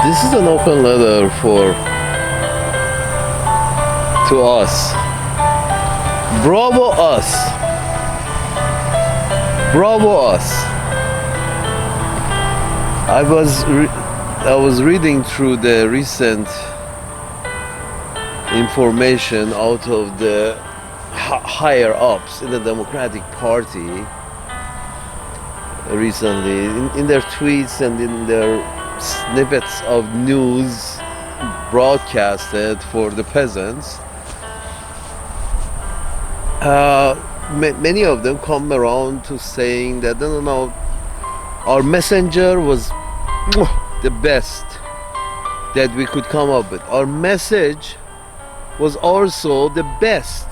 This is an open letter to us. Bravo us. Bravo us. I was reading through the recent information out of the higher ups in the Democratic Party recently in their tweets and in their snippets of news broadcasted for the peasants. Many of them come around to saying that no, our messenger was the best that we could come up with. Our message was also the best.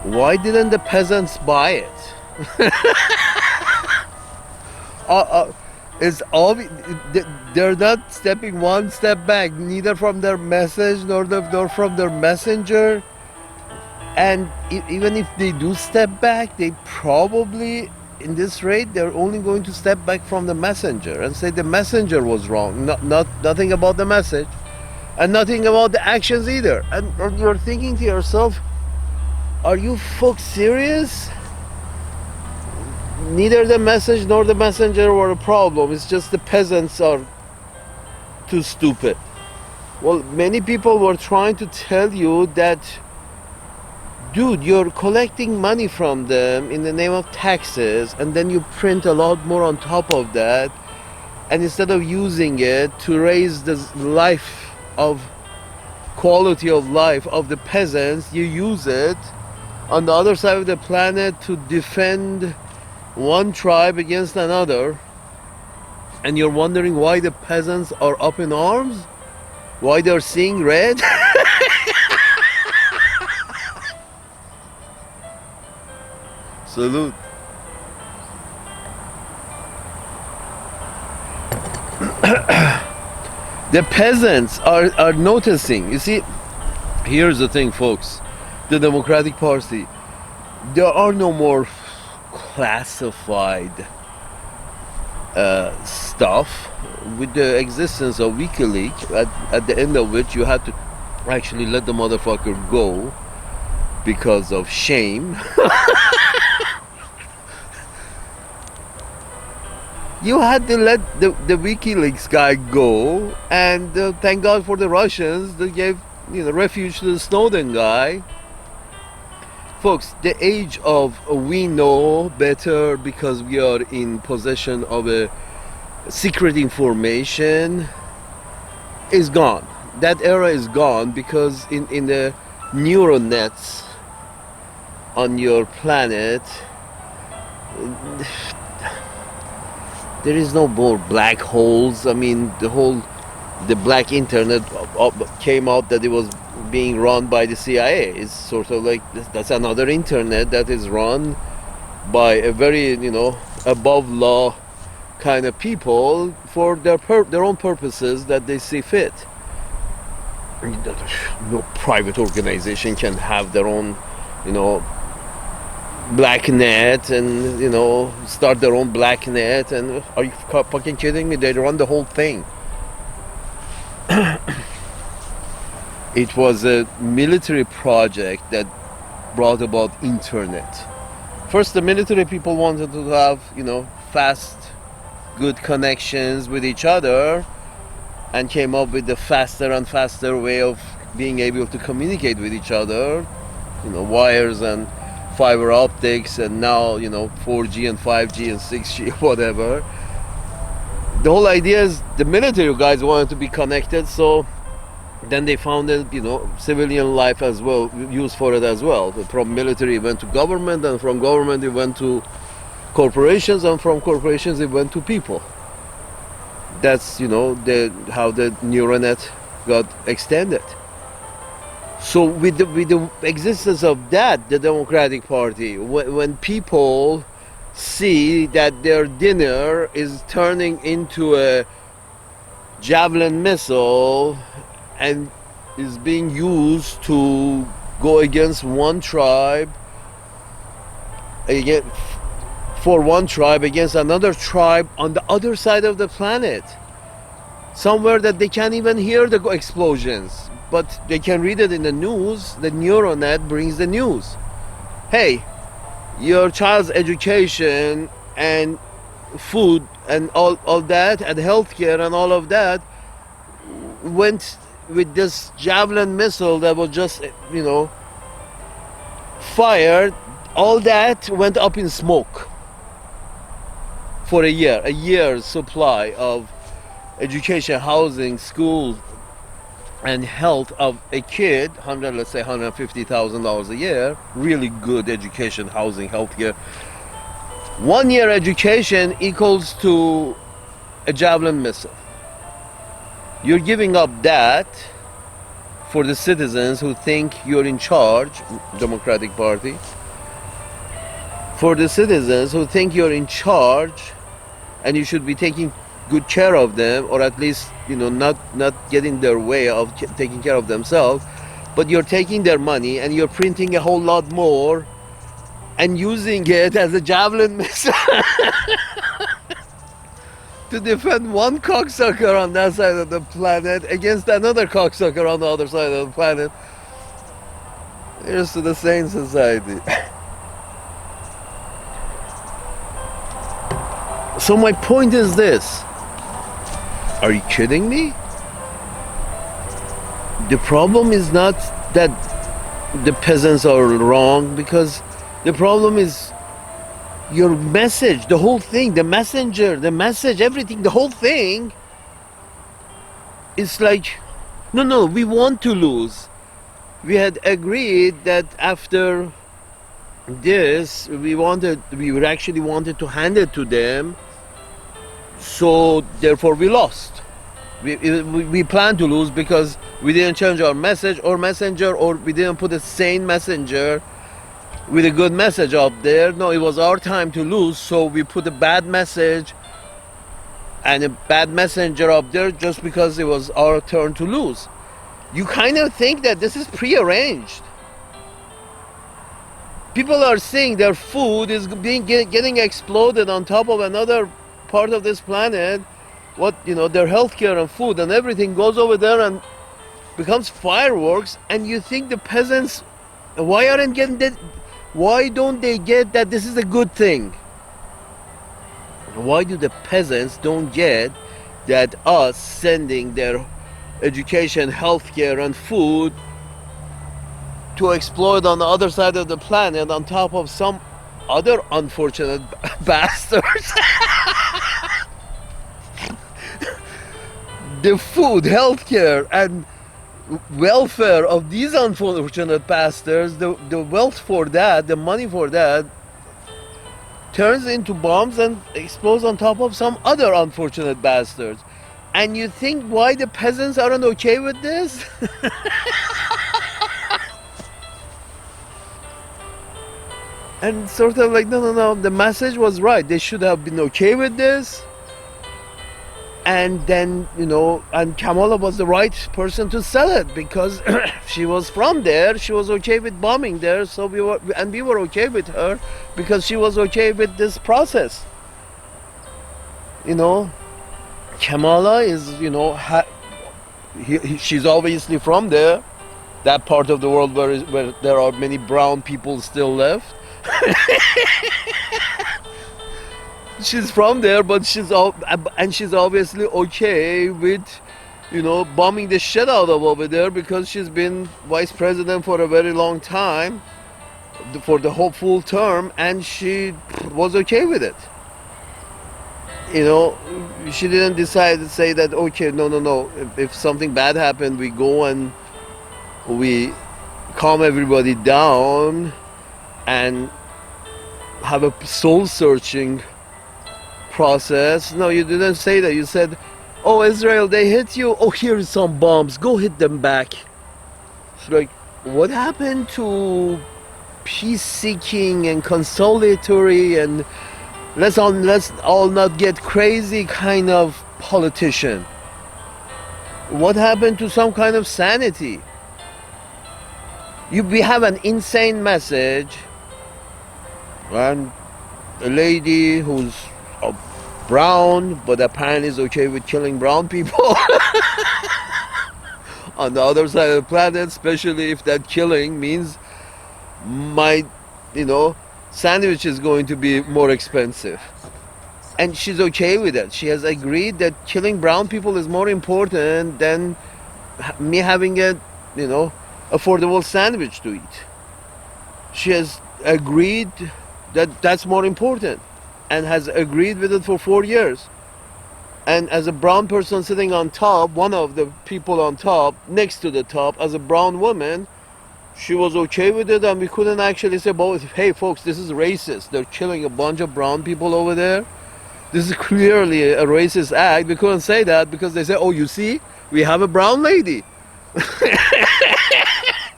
Why didn't the peasants buy it? It's all they're not stepping one step back, neither from their message nor from their messenger. And even if they do step back, they probably, in this rate, they're only going to step back from the messenger and say the messenger was wrong. Nothing about the message, and nothing about the actions either. And you're thinking to yourself, are you folks serious? Neither the message nor the messenger were a problem. It's just the peasants are too stupid. Well, many people were trying to tell you that, dude, you're collecting money from them in the name of taxes, and then you print a lot more on top of that, and instead of using it to raise the quality of life of the peasants, you use it on the other side of the planet to defend one tribe against another. And you're wondering why the peasants are up in arms? Why they're seeing red? Salute. The peasants are noticing. You see, here's the thing, folks. The Democratic Party, there are no more classified stuff. With the existence of WikiLeaks, at the end of which you had to actually let the motherfucker go because of shame. You had to let the WikiLeaks guy go, and thank God for the Russians that gave refuge to the Snowden guy. Folks, the age of we know better because we are in possession of a secret information is gone. That era is gone because in the neural nets on your planet, there is no more black holes. I mean, the black internet came out that it was being run by the CIA. It's sort of like that's another internet that is run by a very above law kind of people for their own purposes that they see fit. No private organization can have their own black net and start their own black net. And are you fucking kidding me? They run the whole thing. It was a military project that brought about internet. First, the military people wanted to have fast, good connections with each other, and came up with the faster and faster way of being able to communicate with each other. Wires and fiber optics, and now 4G and 5G and 6G, whatever. The whole idea is the military guys wanted to be connected, so then they founded civilian life as well, used for it as well. From military it went to government, and from government it went to corporations, and from corporations it went to people. That's how the neural net got extended. So with the existence of that, the Democratic Party, when people see that their dinner is turning into a javelin missile and is being used to go against one tribe, for one tribe against another tribe on the other side of the planet, somewhere that they can't even hear the explosions, but they can read it in the news. The neural net brings the news. Hey, your child's education and food and all that and healthcare and all of that went with this javelin missile that was just, fired. All that went up in smoke for a year's supply of education, housing, school, and health of a kid. Let's say $150,000 a year. Really good education, housing, healthcare. 1 year education equals to a javelin missile. You're giving up that for the citizens who think you're in charge, Democratic Party. For the citizens who think you're in charge and you should be taking good care of them, or at least, not getting their way of taking care of themselves, but you're taking their money and you're printing a whole lot more and using it as a javelin missile to defend one cocksucker on that side of the planet against another cocksucker on the other side of the planet. Here's to the Sane Society. So my point is this. Are you kidding me? The problem is not that the peasants are wrong, because the problem is your message, the whole thing, the messenger, the message, everything, the whole thing is like, no, we want to lose. We had agreed that after this, we actually wanted to hand it to them, so therefore we lost. We planned to lose because we didn't change our message or messenger, or we didn't put a sane messenger with a good message up there. No, it was our time to lose, so we put a bad message and a bad messenger up there just because it was our turn to lose. You kind of think that this is prearranged. People are seeing their food is getting exploded on top of another part of this planet. Their healthcare and food and everything goes over there and becomes fireworks, and you think the peasants, why aren't getting that? Why don't they get that this is a good thing? Why do the peasants don't get that us sending their education, healthcare, and food to exploit on the other side of the planet on top of some other unfortunate bastards? The food, healthcare, and welfare of these unfortunate bastards, the wealth for that, the money for that, turns into bombs and explodes on top of some other unfortunate bastards. And you think why the peasants aren't okay with this? And sort of like, no, the message was right. They should have been okay with this. And then, and Kamala was the right person to sell it because she was from there. She was okay with bombing there. So we were okay with her because she was okay with this process. Kamala is, she's obviously from there. That part of the world where there are many brown people still left. She's from there, but she's obviously okay with, bombing the shit out of over there because she's been vice president for a very long time, for the whole full term, and she was okay with it. She didn't decide to say that, okay, no. If something bad happened, we go and we calm everybody down and have a soul-searching process. No, you didn't say that. You said, oh, Israel, they hit you. Oh, here's some bombs. Go hit them back. It's like, what happened to peace-seeking and conciliatory and let's all not get crazy kind of politician? What happened to some kind of sanity? We have an insane message, and a lady who's brown, but apparently is okay with killing brown people on the other side of the planet, especially if that killing means my, you know, sandwich is going to be more expensive. And she's okay with it. She has agreed that killing brown people is more important than me having a, you know, affordable sandwich to eat. She has agreed that that's more important and has agreed with it for 4 years. And as a brown person sitting on top, one of the people on top, next to the top, as a brown woman, she was okay with it, and we couldn't actually say, "Well, hey folks, this is racist. They're killing a bunch of brown people over there. This is clearly a racist act." We couldn't say that because they say, "Oh, you see, we have a brown lady."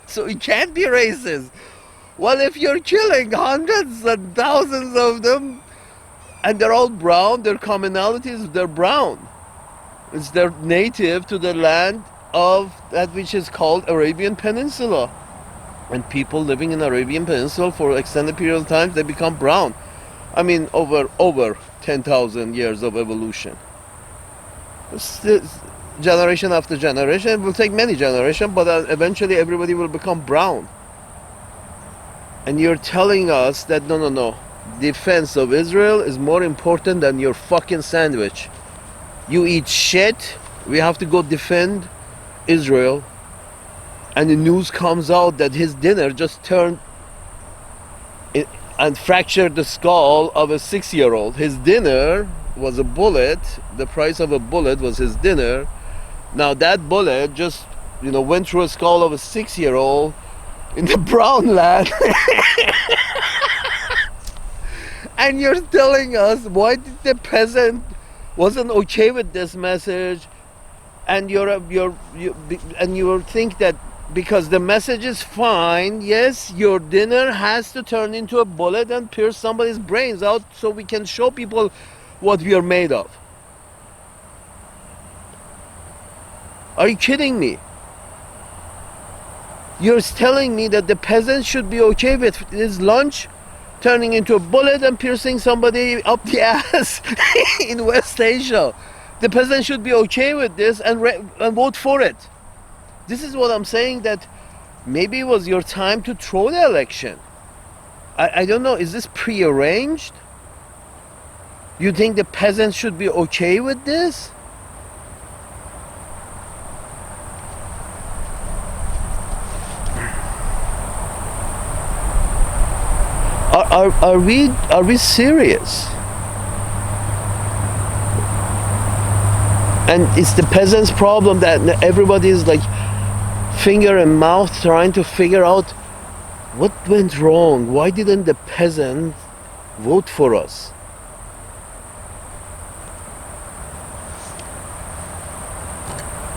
So it can't be racist. Well, if you're killing hundreds and thousands of them, and they're all brown, their commonalities, they're brown. It's they're native to the land of that which is called Arabian Peninsula. And people living in Arabian Peninsula for extended period of time, they become brown. I mean, over 10,000 years of evolution. It's generation after generation. It will take many generations, but eventually everybody will become brown. And you're telling us that no. Defense of Israel is more important than your fucking sandwich. You eat shit, we have to go defend Israel. And the news comes out that his dinner just turned and fractured the skull of a 6-year-old. His dinner was a bullet. The price of a bullet was his dinner. Now that bullet just, went through a skull of a 6-year-old in the brown land. And you're telling us why did the peasant wasn't okay with this message, and you think that because the message is fine, yes, your dinner has to turn into a bullet and pierce somebody's brains out so we can show people what we are made of. Are you kidding me? You're telling me that the peasant should be okay with his lunch turning into a bullet and piercing somebody up the ass in West Asia. The peasant should be okay with this and vote for it. This is what I'm saying, that maybe it was your time to throw the election. I don't know, is this prearranged? You think the peasants should be okay with this? Are we serious? And it's the peasants' problem that everybody is like finger and mouth trying to figure out what went wrong. Why didn't the peasants vote for us?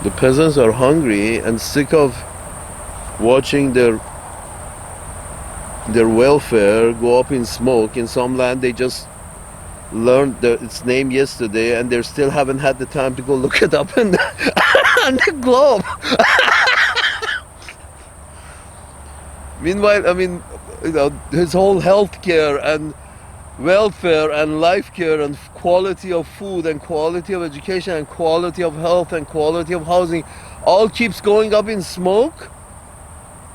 The peasants are hungry and sick of watching their welfare go up in smoke. In some land they just learned its name yesterday and they still haven't had the time to go look it up on the globe. Meanwhile, his whole healthcare and welfare and life care and quality of food and quality of education and quality of health and quality of housing all keeps going up in smoke.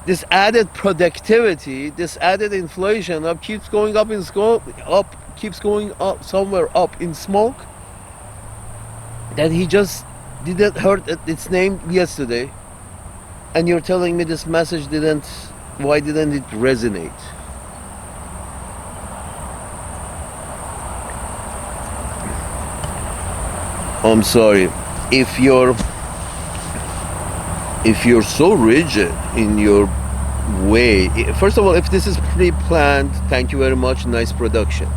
This added productivity, this added inflation keeps going up in smoke, keeps going up somewhere up in smoke. That he just didn't heard its name yesterday, and you're telling me this message didn't? Why didn't it resonate? I'm sorry, if you're so rigid in your way. First of all, if this is pre-planned, thank you very much, nice production.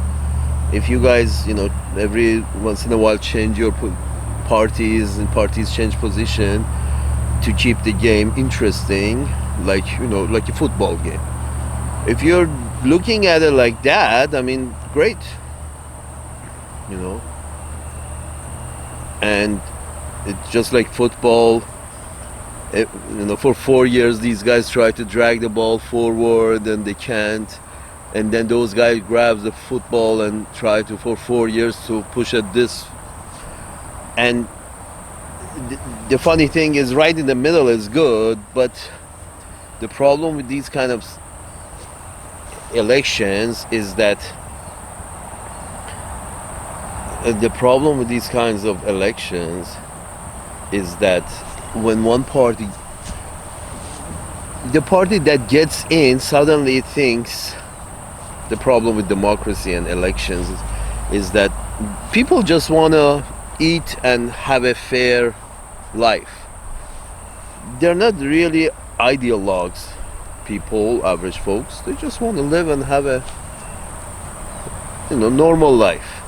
If you guys, every once in a while change your parties and parties change position to keep the game interesting, like a football game. If you're looking at it like that, great. And it's just like football. For 4 years these guys try to drag the ball forward and they can't. and then those guys grabs the football and try to for 4 years to push it this. And the funny thing is, right in the middle is good, but the problem with these kind of elections is that the problem with these kinds of elections is that when one party, the party that gets in, suddenly thinks the problem with democracy and elections is that people just want to eat and have a fair life. They're not really ideologues, people, average folks. They just want to live and have a normal life.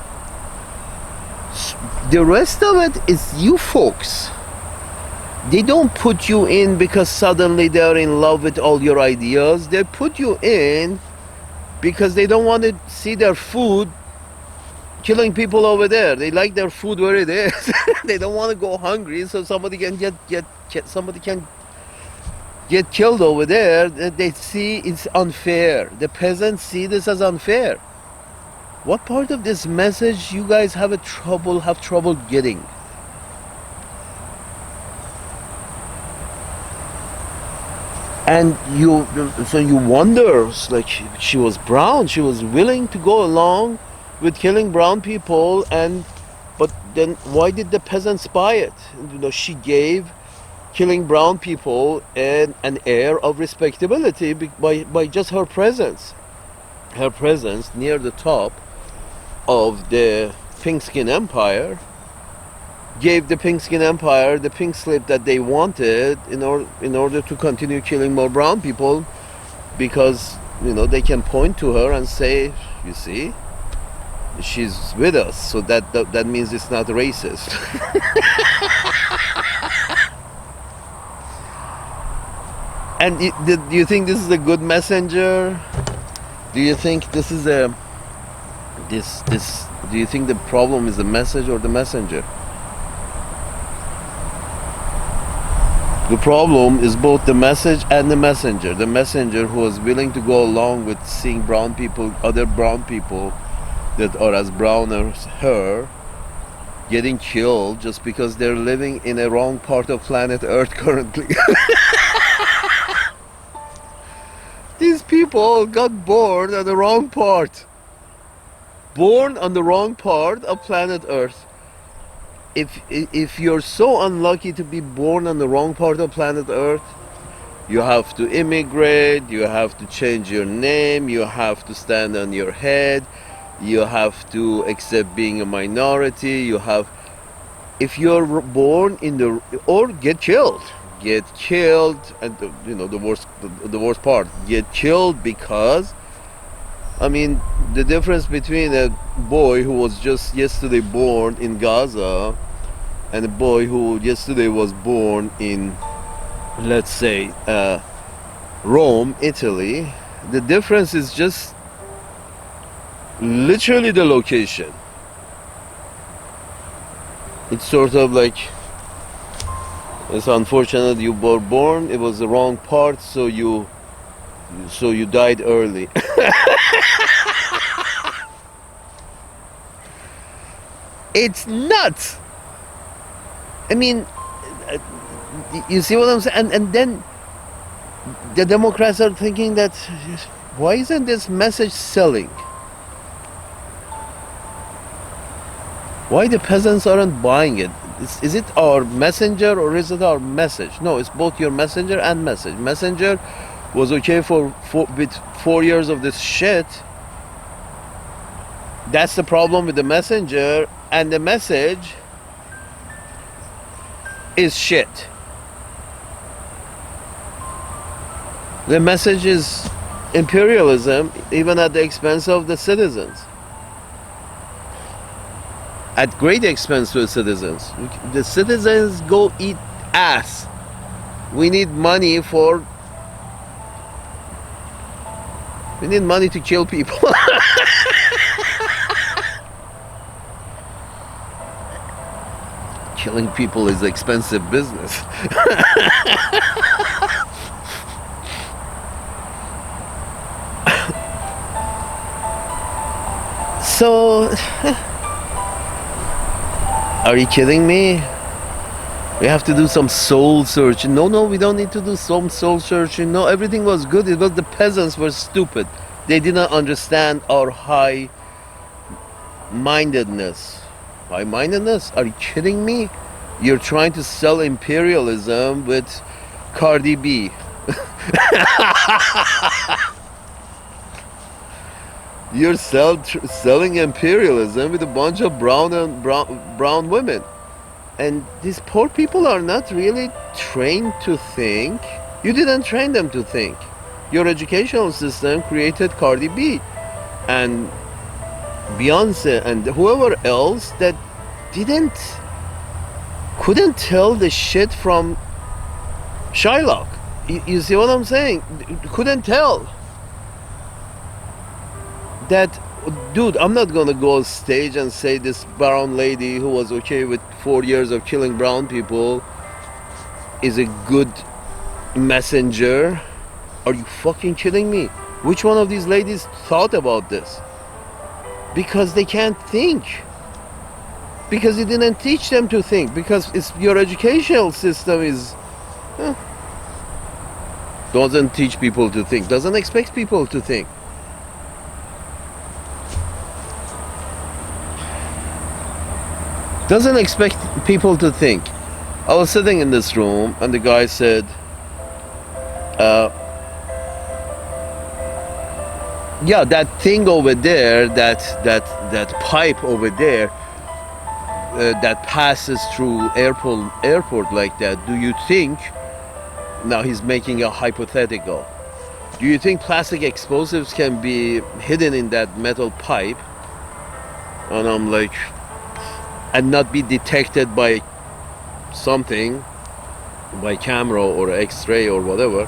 The rest of it is you folks. They don't put you in because suddenly they're in love with all your ideas. They put you in because they don't want to see their food killing people over there. They like their food where it is. They don't want to go hungry, so somebody can get killed over there. They see it's unfair. The peasants see this as unfair. What part of this message you guys have trouble getting? And you wonder, like, she was brown, she was willing to go along with killing brown people, but then why did the peasants buy it? She gave killing brown people an air of respectability by just her presence near the top of the pink skin empire gave the pink skin empire the pink slip that they wanted in order to continue killing more brown people, because they can point to her and say, you see, she's with us, so that means it's not racist. And do you think this is a good messenger? Do you think this is do you think the problem is the message or the messenger? The problem is both the message and the messenger. The messenger who was willing to go along with seeing brown people, other brown people that are as brown as her, getting killed just because they're living in a wrong part of planet Earth currently. These people got born on the wrong part. Born on the wrong part of planet Earth. If you're so unlucky to be born on the wrong part of planet Earth, you have to immigrate, you have to change your name, you have to stand on your head, you have to accept being a minority, if you're born or get killed, and the worst part, get killed because, the difference between a boy who was just yesterday born in Gaza and a boy who yesterday was born in, let's say, Rome, Italy, the difference is just literally the location. It's sort of like, it's unfortunate you were born, it was the wrong part, so you died early. It's nuts. You see what I'm saying? And then the Democrats are thinking that, why isn't this message selling? Why the peasants aren't buying it? Is it our messenger or is it our message? No, it's both your messenger and message. Messenger was okay with 4 years of this shit. That's the problem with the messenger, and the message is shit. The message is imperialism, even at the expense of the citizens. At great expense to the citizens. The citizens go eat ass. We need money to kill people. Killing people is expensive business. So, are you kidding me? We have to do some soul searching. No, no, we don't need to do some soul searching. No, everything was good. It was the peasants were stupid. They did not understand our high mindedness. High mindedness? Are you kidding me? You're trying to sell imperialism with Cardi B. You're selling imperialism with a bunch of brown women. And these poor people are not really trained to think. You didn't train them to think. Your educational system created Cardi B and Beyonce and whoever else that couldn't tell the shit from Shylock. You see what I'm saying? Couldn't tell. That, dude, I'm not gonna go on stage and say this brown lady who was okay with 4 years of killing brown people is a good messenger. Are you fucking kidding me? Which one of these ladies thought about this? Because they can't think. Because you didn't teach them to think. Because it's your educational system is doesn't teach people to think. Doesn't expect people to think. Doesn't expect people to think. I was sitting in this room and the guy said, yeah, that thing over there, that pipe over there, that passes through airport like that. Do you think? Now he's making a hypothetical. Do you think plastic explosives can be hidden in that metal pipe? And I'm like, and not be detected by something, by camera or X-ray or whatever.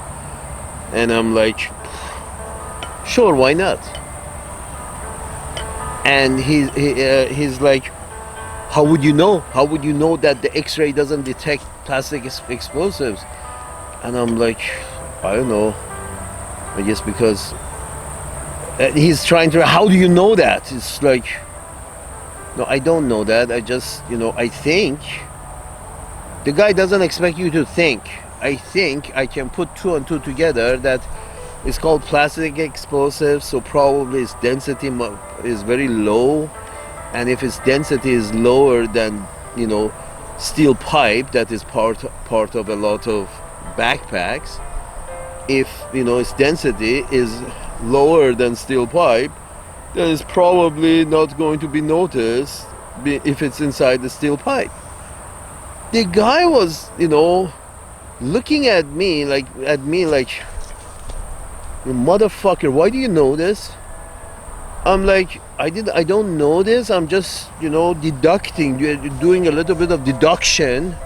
And I'm like, sure, why not? And he's like, how would you know? How would you know that the X-ray doesn't detect plastic explosives? And I'm like, I don't know. I guess because he's trying to. How do you know that? It's like, no, I don't know that. I just, I think. The guy doesn't expect you to think. I think I can put two and two together that it's called plastic explosives, so probably its density is very low. And if its density is lower than, steel pipe, that is part of a lot of backpacks. If, its density is lower than steel pipe, that is probably not going to be noticed if it's inside the steel pipe. The guy was, looking at me like, motherfucker, why do you know this? I'm like, I don't know this. I'm just, deducting, doing a little bit of deduction,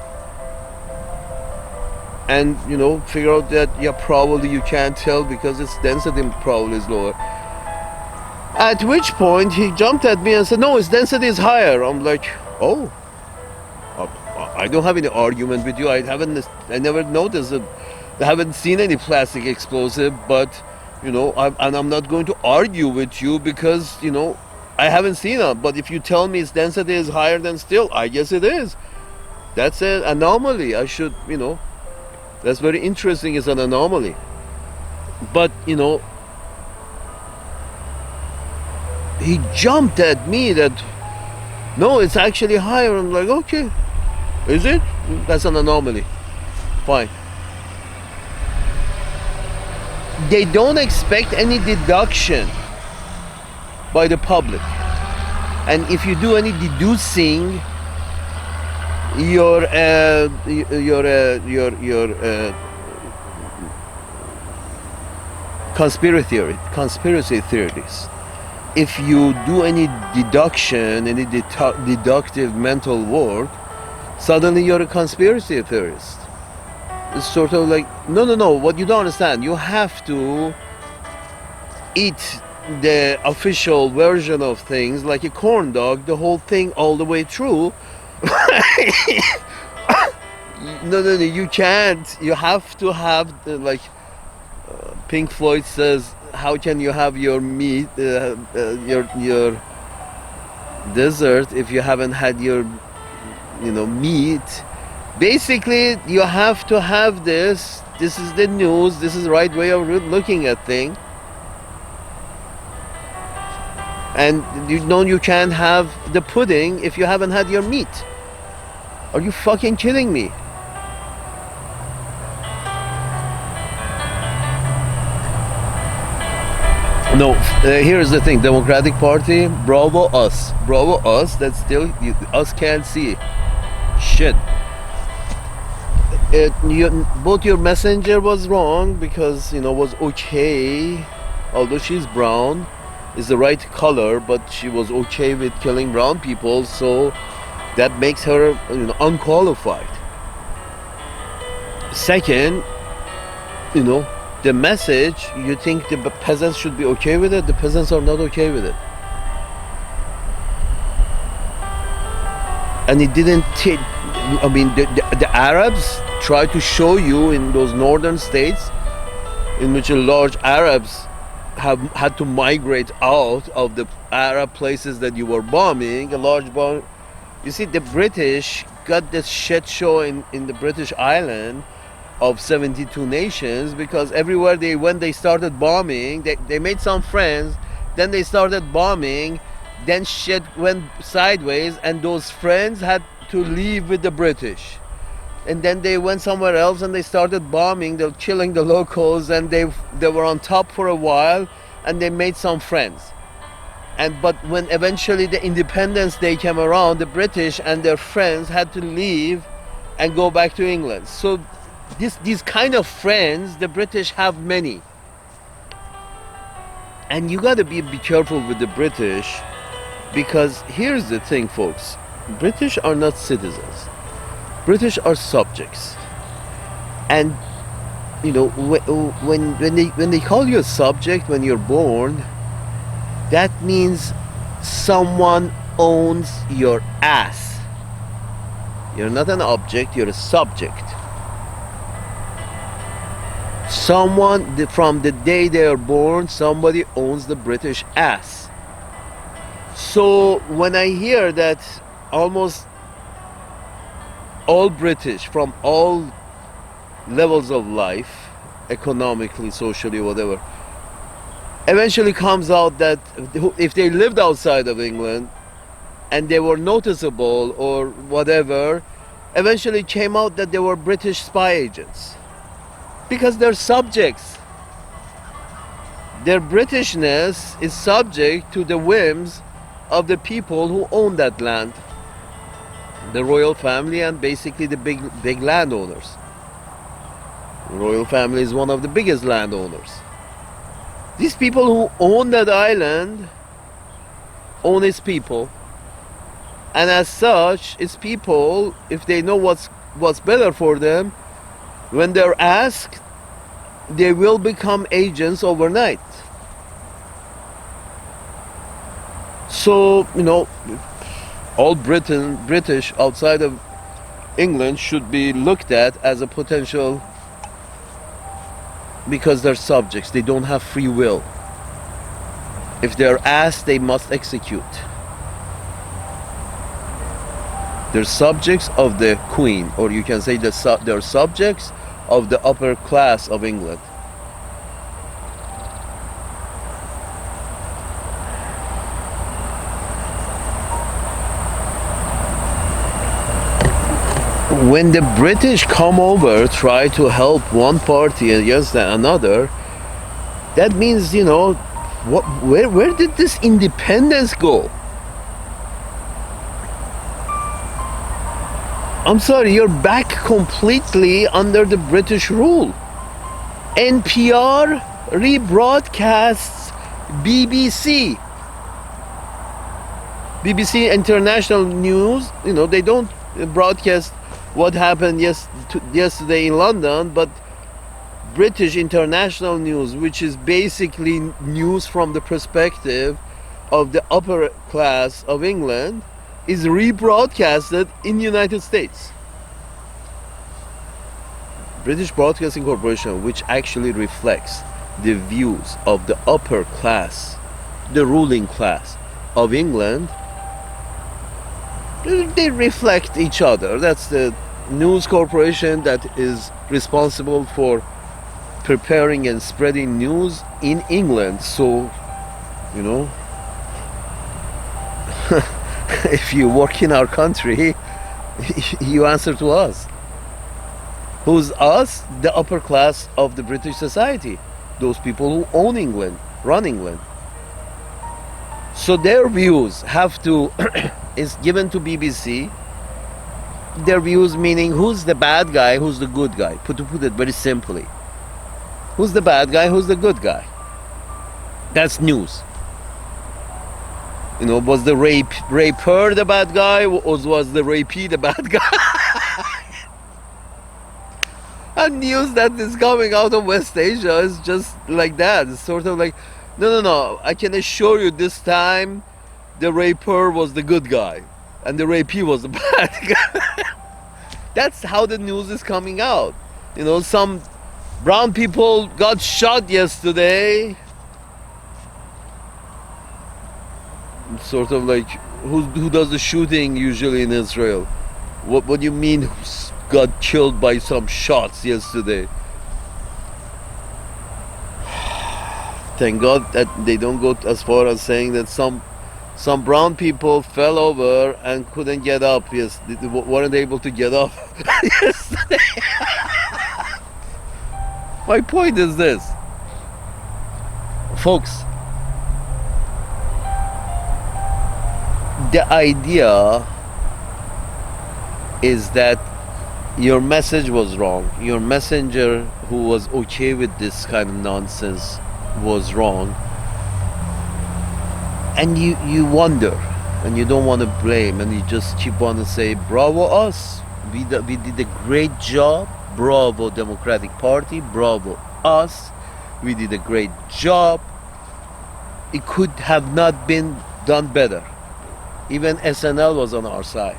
and figure out that probably you can't tell because its density probably is lower. At which point he jumped at me and said, no, its density is higher. I'm like, oh, I don't have any argument with you. I never noticed it. I haven't seen any plastic explosive, but I'm not going to argue with you because I haven't seen it. But if you tell me its density is higher than steel, I guess it is. That's an anomaly. I should, that's very interesting. It's an anomaly. But he jumped at me that no, it's actually higher. I'm like, okay, is it? That's an anomaly. Fine. They don't expect any deduction by the public, and if you do any deducing, your conspiracy theories. If you do any deduction, any deductive mental work, suddenly you're a conspiracy theorist. It's sort of like, no, what you don't understand, you have to eat the official version of things like a corn dog, the whole thing all the way through. No, you can't. You have to have Pink Floyd says, how can you have your meat, your dessert if you haven't had your, meat. Basically, you have to have this. This is the news. This is the right way of looking at things. And you can't have the pudding if you haven't had your meat. Are you fucking kidding me? No, here's the thing. Democratic Party, bravo us. Bravo us that still, us can't see. Shit. Both your messenger was wrong because, was okay. Although she's brown, is the right color, but she was okay with killing brown people, so that makes her, unqualified. Second, the message, you think the peasants should be okay with it? The peasants are not okay with it. And it didn't take, the Arabs try to show you in those northern states in which a large Arabs have had to migrate out of the Arab places that you were bombing, a large bomb. You see, the British got this shit show in the British island of 72 nations because everywhere they went, they started bombing. They made some friends, then they started bombing, then shit went sideways, and those friends had to leave with the British. And then they went somewhere else and they started bombing, they're killing the locals, and they were on top for a while, and they made some friends. But when eventually the Independence Day came around, the British and their friends had to leave and go back to England. So these kind of friends, the British have many. And you gotta be careful with the British, because here's the thing, folks. British are not citizens. British are subjects. And when they call you a subject when you're born, that means someone owns your ass. You're not an object, you're a subject. Someone, from the day they are born, somebody owns the British ass. So when I hear that almost all British from all levels of life, economically, socially, whatever, eventually comes out that if they lived outside of England and they were noticeable or whatever, eventually came out that they were British spy agents. Because they're subjects. Their Britishness is subject to the whims of the people who own that land. The royal family and basically the big landowners. The royal family is one of the biggest landowners. These people who own that island own its people. And as such, its people, if they know what's better for them, when they're asked, they will become agents overnight. So, all British outside of England should be looked at as a potential, because they're subjects. They don't have free will. If they're asked, they must execute. They're subjects of the Queen, or you can say they're subjects of the upper class of England. When the British come over, try to help one party against another, that means, where did this independence go? I'm sorry, you're back completely under the British rule. NPR rebroadcasts BBC. BBC International News, they don't broadcast what happened yesterday in London, but British International News, which is basically news from the perspective of the upper class of England, is rebroadcasted in the United States. British Broadcasting Corporation, which actually reflects the views of the upper class, the ruling class of England, They reflect each other. That's the news corporation that is responsible for preparing and spreading news in England. So, you know, if you work in our country, you answer to us. Who's us? The upper class of the British society. Those people who own England, run England. So their views have to is given to BBC. Their views meaning who's the bad guy, who's the good guy. To put it very simply, who's the bad guy, who's the good guy. That's news. You know, was the raper the bad guy, or was the rapee the bad guy? And news that is coming out of West Asia is just like that. It's sort of like, no. I can assure you this time, the raper was the good guy, and the rapee was the bad guy. That's how the news is coming out. You know, some brown people got shot yesterday. Sort of like, who does the shooting usually in Israel? What do you mean got killed by some shots yesterday? Thank God that they don't go as far as saying that some brown people fell over and couldn't get up. Yes, they weren't able to get up yesterday. My point is this, folks. The idea is that your message was wrong. Your messenger who was okay with this kind of nonsense was wrong. And you wonder, and you don't want to blame, and you just keep on to say, bravo us. We did a great job. Bravo Democratic Party. Bravo us. We did a great job. It could have not been done better. Even SNL was on our side.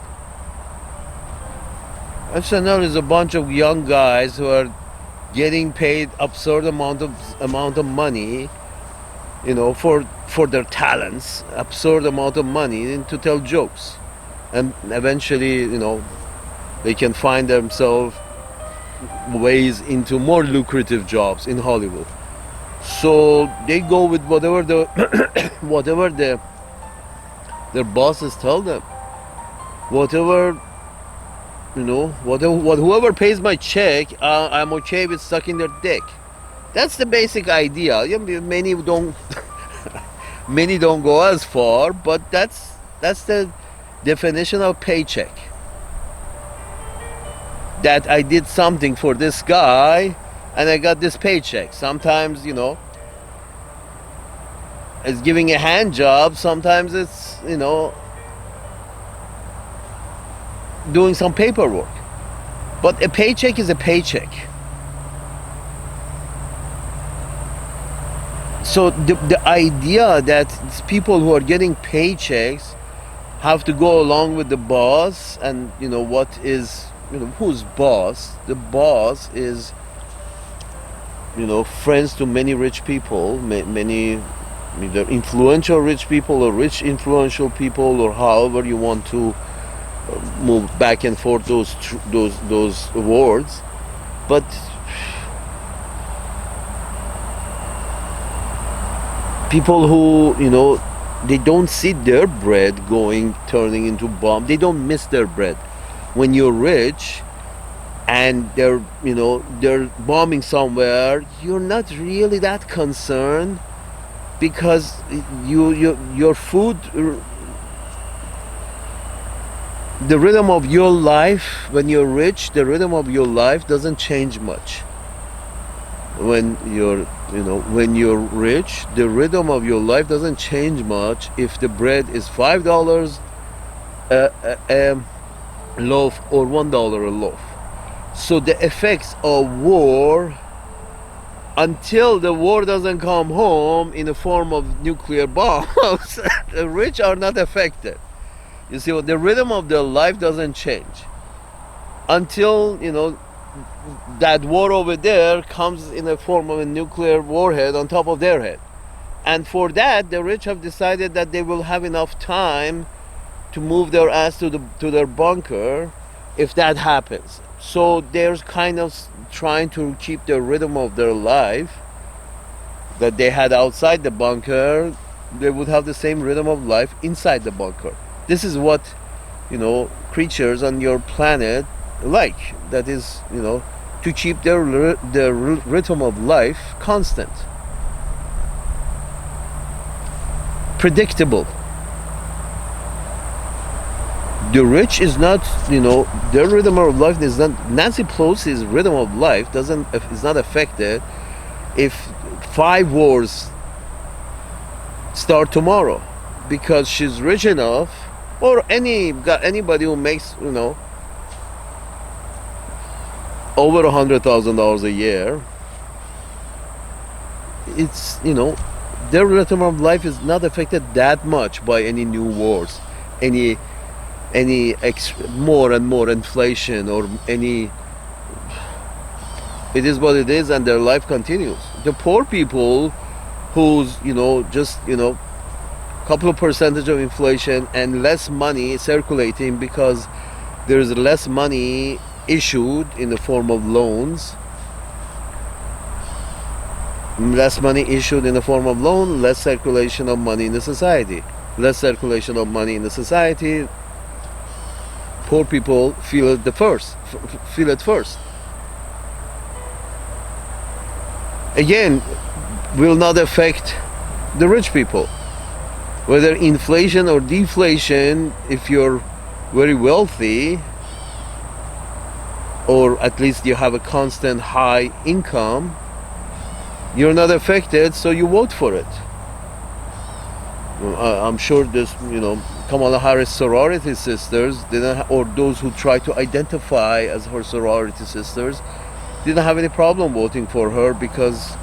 SNL is a bunch of young guys who are getting paid absurd amount of money, you know, for their talents, absurd amount of money to tell jokes, and eventually, you know, they can find themselves ways into more lucrative jobs in Hollywood. So they go with whatever their bosses tell them. Whatever, you know, whoever pays my check, I'm okay with sucking their dick. That's the basic idea. Many don't, many don't go as far, but that's the definition of paycheck. That I did something for this guy, and I got this paycheck. Sometimes, you know, it's giving a hand job. Sometimes it's, you know, doing some paperwork. But a paycheck is a paycheck. So the idea that people who are getting paychecks have to go along with the boss, and you know what is, you know, who's boss? The boss is, you know, friends to many rich people, many either influential rich people or rich influential people, or however you want to move back and forth those words. But people who, you know, they don't see their bread turning into bomb. They don't miss their bread. When you're rich and they're bombing somewhere, you're not really that concerned, because your food, the rhythm of your life, when you're rich, the rhythm of your life doesn't change much. When you're rich, the rhythm of your life doesn't change much if the bread is $5 a loaf or $1 a loaf. So the effects of war, until the war doesn't come home in the form of nuclear bombs, the rich are not affected. You see, the rhythm of their life doesn't change until, you know, that war over there comes in the form of a nuclear warhead on top of their head. And for that, the rich have decided that they will have enough time to move their ass to their bunker if that happens. So they're kind of trying to keep the rhythm of their life that they had outside the bunker. They would have the same rhythm of life inside the bunker. This is what, creatures on your planet like. That is, to keep their rhythm of life constant, predictable. The rich is not, their rhythm of life is not. Nancy Pelosi's rhythm of life is not affected if 5 wars start tomorrow, because she's rich enough, or anybody who makes over $100,000 a year. It's their rhythm of life is not affected that much by any new wars, any more and more inflation, or any. It is what it is, and their life continues. The poor people, who's just couple of percentage of inflation and less money circulating, because there is less money issued in the form of loans. Less money issued in the form of loan, less circulation of money in the society. Less circulation of money in the society. Poor people feel it first. Again, will not affect the rich people. Whether inflation or deflation, if you're very wealthy, or at least you have a constant high income, you're not affected, so you vote for it. I'm sure this, Kamala Harris sorority sisters or those who try to identify as her sorority sisters, didn't have any problem voting for her, because,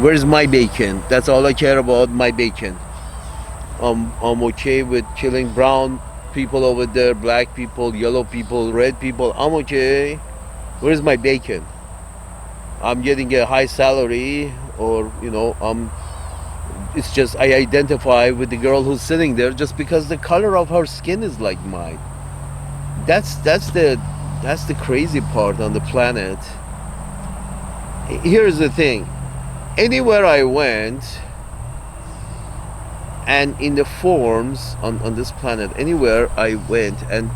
where's my bacon? That's all I care about, my bacon. I'm okay with killing brown people over there, black people, yellow people, red people. I'm okay. Where's my bacon? I'm getting a high salary, or it's just I identify with the girl who's sitting there just because the color of her skin is like mine. That's the crazy part on the planet. Here's the thing. Anywhere I went, and in the forms on this planet, anywhere I went, and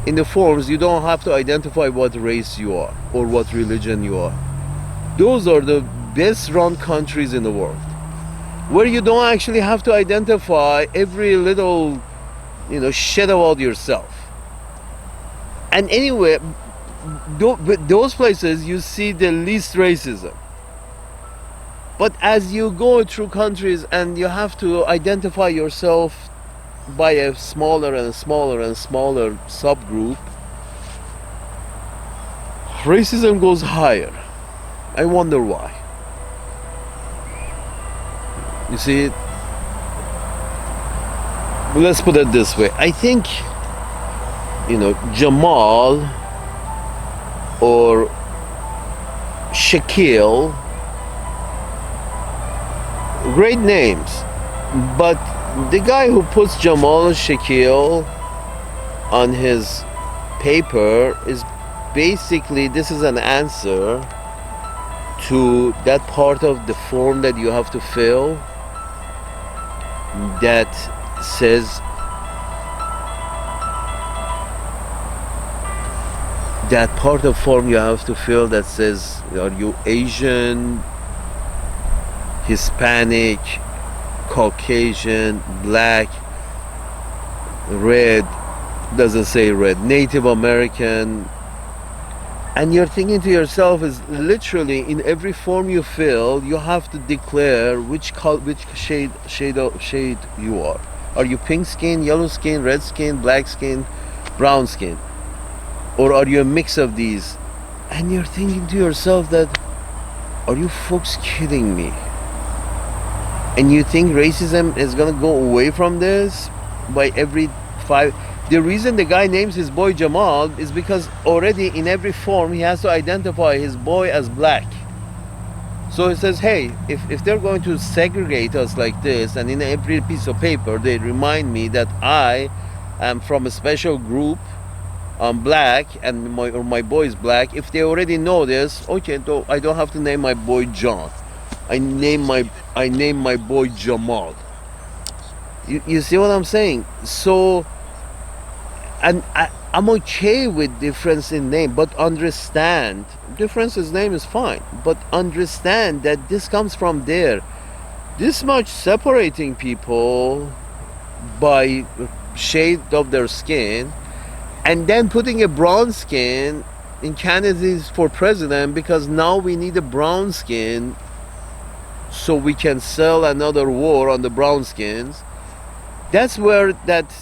in the forms, you don't have to identify what race you are or what religion you are. Those are the best run countries in the world, where you don't actually have to identify every little shit about yourself. And anyway, those places you see the least racism. But as you go through countries and you have to identify yourself by a smaller and smaller and smaller subgroup, racism goes higher. I wonder why. You see, let's put it this way. I think, Jamal or Shaquille, great names, but the guy who puts Jamal and Shaquille on his paper is basically, this is an answer to that part of the form that you have to fill that says, that part of form you have to fill that says, are you Asian, Hispanic, Caucasian, black, red, doesn't say red, Native American. And you're thinking to yourself, is literally in every form you fill, you have to declare which shade you are. Are you pink skin, yellow skin, red skin, black skin, brown skin? Or are you a mix of these? And you're thinking to yourself that, are you folks kidding me? And you think racism is gonna go away from this by every 5? The reason the guy names his boy Jamal is because already in every form he has to identify his boy as black. So he says, hey, if they're going to segregate us like this, and in every piece of paper they remind me that I am from a special group, I'm black, and my boy is black. If they already know this, okay, I don't have to name my boy John. I name my boy Jamal. You see what I'm saying? So, and I'm okay with difference in name, but understand difference in name is fine. But understand that this comes from there. This much separating people by shade of their skin, and then putting a brown skin in candidates for president because now we need a brown skin so we can sell another war on the brown skins. That's where that,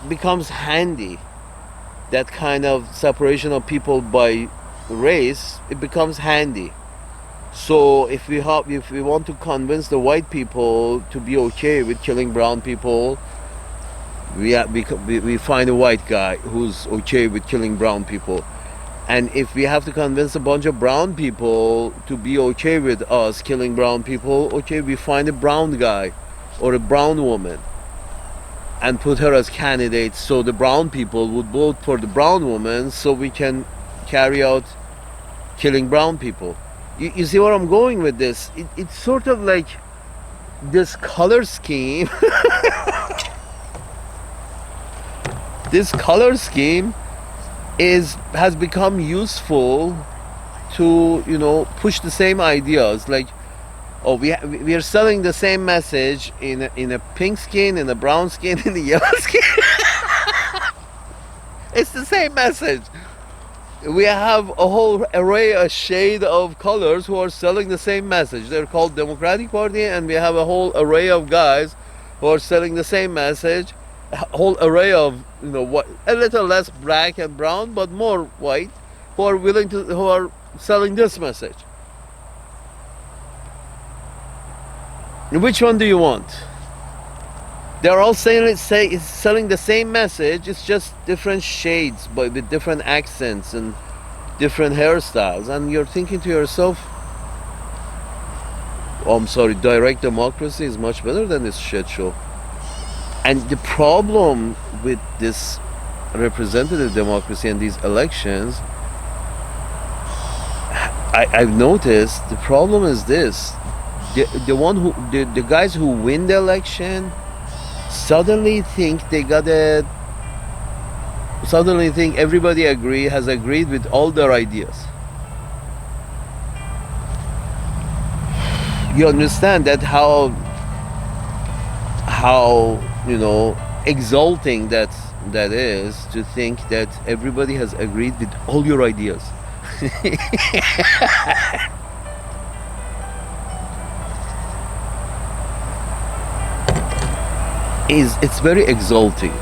becomes handy. That kind of separation of people by race, it becomes handy. So if we want to convince the white people to be okay with killing brown people, we find a white guy who's okay with killing brown people. And if we have to convince a bunch of brown people to be okay with us killing brown people, okay, we find a brown guy or a brown woman and put her as candidate, so the brown people would vote for the brown woman so we can carry out killing brown people. You see where I'm going with this? It's sort of like this color scheme. This color scheme has become useful to push the same ideas. Like, oh, we are selling the same message in a pink skin, in a brown skin, in a yellow skin. It's the same message. We have a whole array, a shade of colors who are selling the same message. They're called Democratic Party, and we have a whole array of guys who are selling the same message. A whole array of what, a little less black and brown, but more white, who are selling this message. Which one do you want? They're all selling the same message. It's just different shades, but with different accents and different hairstyles. And you're thinking to yourself, oh, I'm sorry, direct democracy is much better than this shit show. And the problem with this representative democracy and these elections, I've noticed the problem is this: the guys who win the election suddenly think everybody has agreed with all their ideas. You understand that how exalting that is, to think that everybody has agreed with all your ideas. It's very exalting.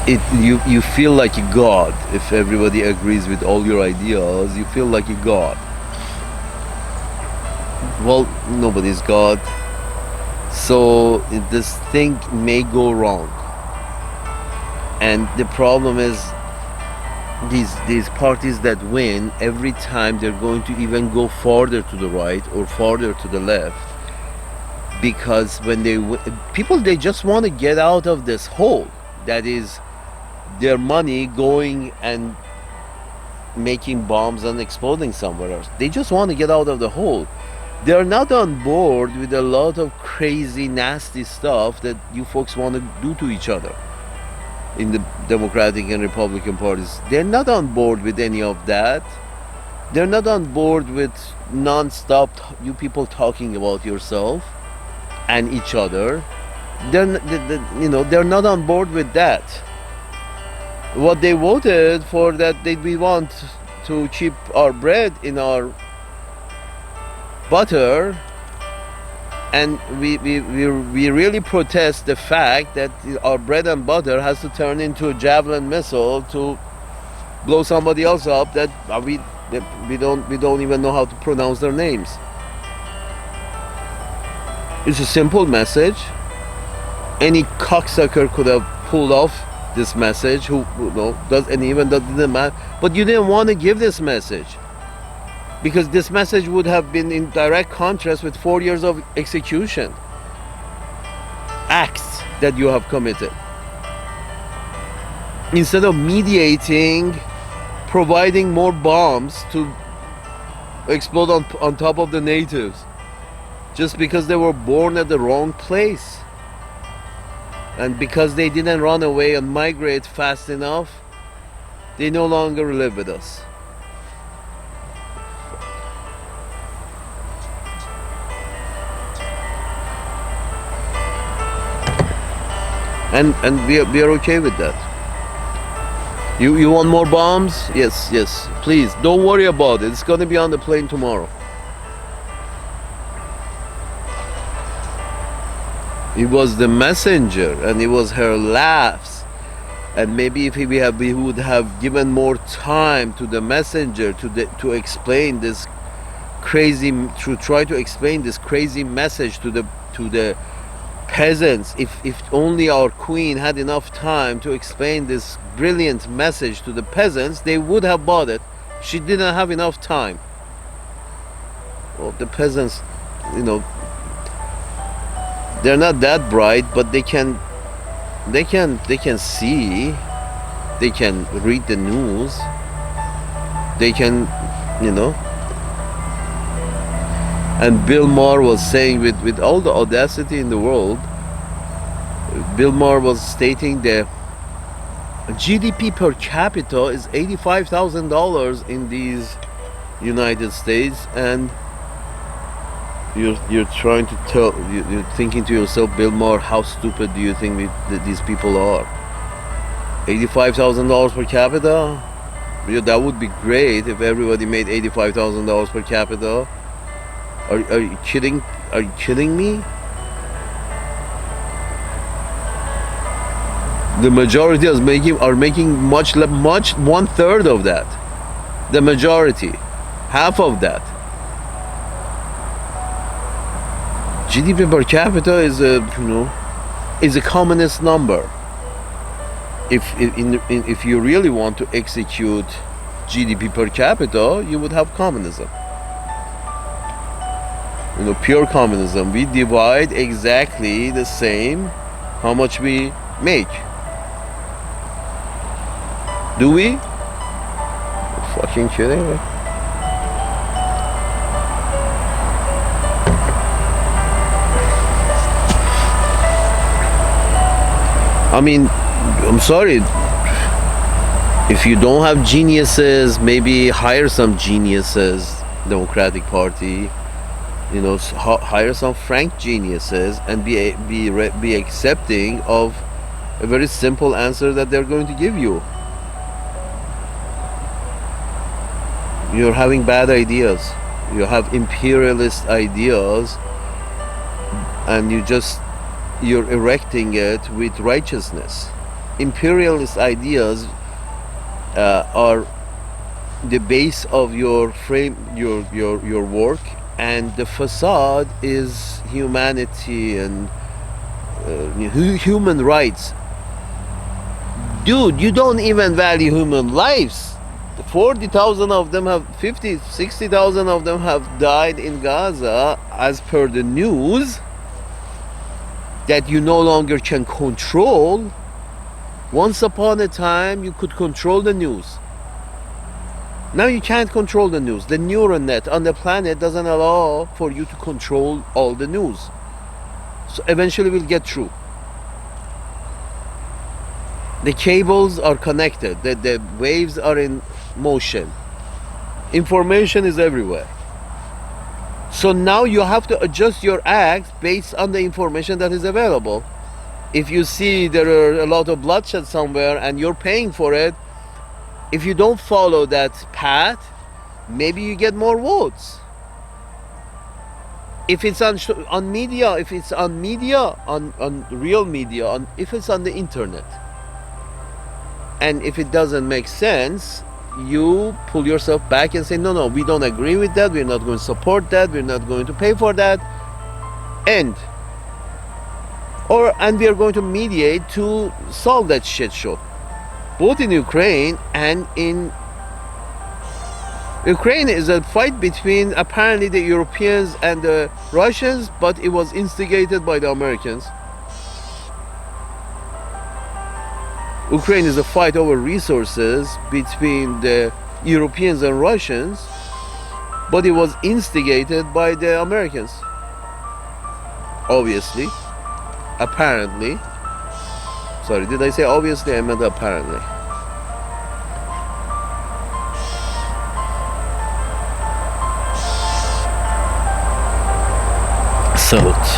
You feel like a god if everybody agrees with all your ideas. You feel like a god. Well, nobody's god. So this thing may go wrong, and the problem is these parties that win, every time they're going to even go farther to the right or farther to the left, because when they just want to get out of this hole that is their money going and making bombs and exploding somewhere else. They just want to get out of the hole. They're not on board with a lot of crazy, nasty stuff that you folks want to do to each other in the Democratic and Republican parties. They're not on board with any of that. They're not on board with non-stop you people talking about yourself and each other. They're not on board with that. What they voted for, that we want to keep our bread in our butter, and we really protest the fact that our bread and butter has to turn into a javelin missile to blow somebody else up that we don't even know how to pronounce their names. It's a simple message. Any cocksucker could have pulled off this message, who didn't matter. But you didn't want to give this message. because this message would have been in direct contrast with 4 years of execution acts that you have committed. Instead of mediating, providing more bombs to explode on top of the natives just because they were born at the wrong place and because they didn't run away and migrate fast enough, they no longer live with us. And we are okay with that. You want more bombs? Yes, please don't worry about it. It's gonna be on the plane tomorrow. It was the messenger, and it was her laughs, and maybe if we would have given more time to the messenger to explain this crazy, to try to explain this crazy message to the peasants. If only our queen had enough time to explain this brilliant message to the peasants, they would have bought it. She didn't have enough time. Well, the peasants, they're not that bright, but they can see, they can read the news, they can, And Bill Maher was saying, with all the audacity in the world, Bill Maher was stating the GDP per capita is $85,000 in these United States, and you're trying to tell, you're thinking to yourself, Bill Maher, how stupid do you think that these people are? $85,000 per capita? That would be great if everybody made $85,000 per capita. Are you kidding? Are you kidding me? The majority are making much 1/3 of that. The majority, half of that. GDP per capita is a communist number. If you really want to execute GDP per capita, you would have communism. Pure communism. We divide exactly the same how much we make. Do we? You're fucking kidding me? I mean, I'm sorry. If you don't have geniuses, maybe hire some geniuses, Democratic Party. Hire some frank geniuses and be accepting of a very simple answer that they're going to give you. You're having bad ideas. You have imperialist ideas, and you're erecting it with righteousness. Imperialist ideas are the base of your frame, your work. And the facade is humanity and human rights. Dude, you don't even value human lives. 40,000 of them 60,000 of them have died in Gaza, as per the news, that you no longer can control. Once upon a time, you could control the news. Now you can't control the news. The neural net on the planet doesn't allow for you to control all the news. So eventually we'll get through. The cables are connected. The waves are in motion. Information is everywhere. So now you have to adjust your acts based on the information that is available. If you see there are a lot of bloodshed somewhere and you're paying for it, if you don't follow that path, maybe you get more votes. If it's on media, if it's on media, on real media, if it's on the internet, and if it doesn't make sense, you pull yourself back and say, no, we don't agree with that, we're not going to support that, we're not going to pay for that, and we are going to mediate to solve that shit show. Both in Ukraine and in Ukraine is a fight between apparently the Europeans and the Russians, but it was instigated by the Americans. Ukraine is a fight over resources between the Europeans and Russians, but it was instigated by the Americans. Obviously, apparently. Sorry, did I say obviously? I meant apparently. Salute.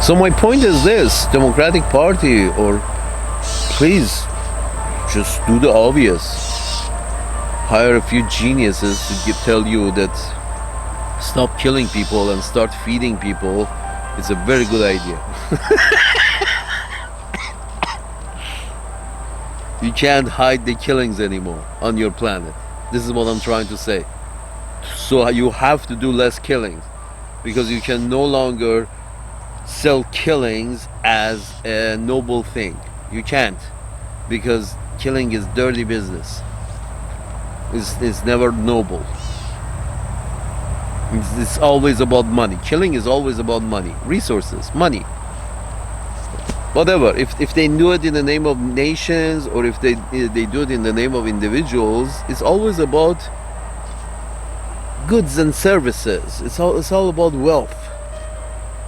So my point is this: Democratic Party, or please just do the obvious. Hire a few geniuses to tell you that stop killing people and start feeding people. It's a very good idea. You can't hide the killings anymore on your planet. This is what I'm trying to say. So you have to do less killings, because you can no longer sell killings as a noble thing. You can't, because killing is dirty business. It's never noble. It's always about money. Killing is always about money, resources, money. Whatever. If they do it in the name of nations, or if they do it in the name of individuals, it's always about goods and services. It's all about wealth.